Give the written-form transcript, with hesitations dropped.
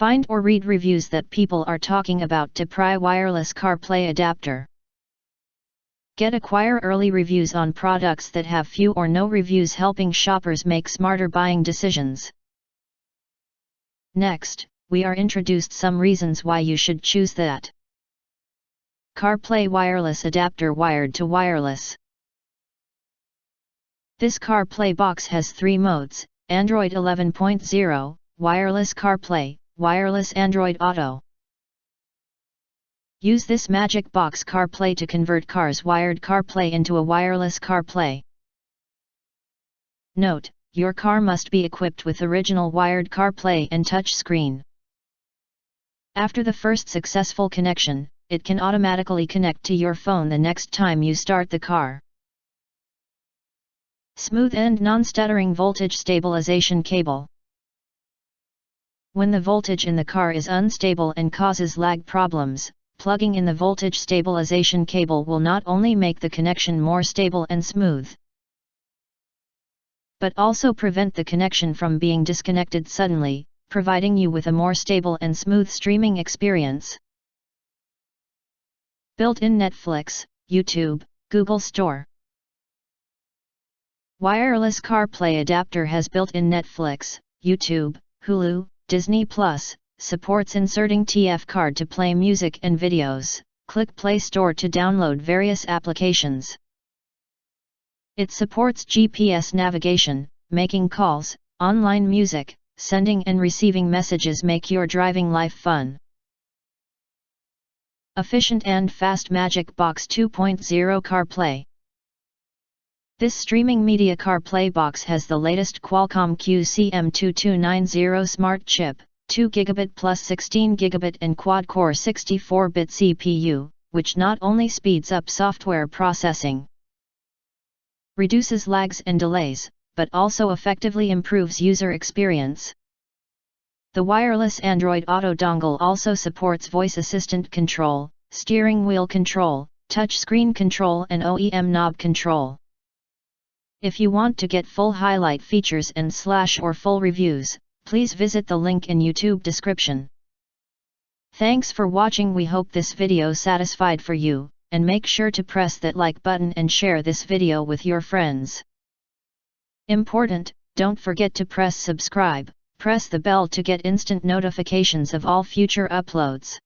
Find or read reviews that people are talking about Teypry wireless CarPlay adapter. Acquire early reviews on products that have few or no reviews, helping shoppers make smarter buying decisions. Next, we are introduced some reasons why you should choose that CarPlay wireless adapter wired to wireless. This CarPlay box has 3 modes: Android 11.0, wireless CarPlay, wireless Android Auto. Use this magic box CarPlay to convert car's wired CarPlay into a wireless CarPlay. Note: your car must be equipped with original wired CarPlay and touchscreen. After the first successful connection, it can automatically connect to your phone the next time you start the car. Smooth and non-stuttering voltage stabilization cable. When the voltage in the car is unstable and causes lag problems, plugging in the voltage stabilization cable will not only make the connection more stable and smooth, but also prevent the connection from being disconnected suddenly, providing you with a more stable and smooth streaming experience. Built-in Netflix, YouTube, Google Store. Wireless CarPlay adapter has built-in Netflix, YouTube, Hulu, Disney+, supports inserting TF card to play music and videos. Click Play Store to download various applications. It supports GPS navigation, making calls, online music, sending and receiving messages make your driving life fun. Efficient and fast Magic Box 2.0 CarPlay. This streaming media CarPlay box has the latest Qualcomm QCM2290 smart chip, 2 GB plus 16 GB and quad-core 64-bit CPU, which not only speeds up software processing, reduces lags and delays, but also effectively improves user experience. The wireless Android Auto dongle also supports voice assistant control, steering wheel control, touchscreen control and OEM knob control. If you want to get full highlight features and / full reviews, please visit the link in YouTube description. Thanks for watching. We hope this video satisfied for you, and make sure to press that like button and share this video with your friends. Important, don't forget to press subscribe, press the bell to get instant notifications of all future uploads.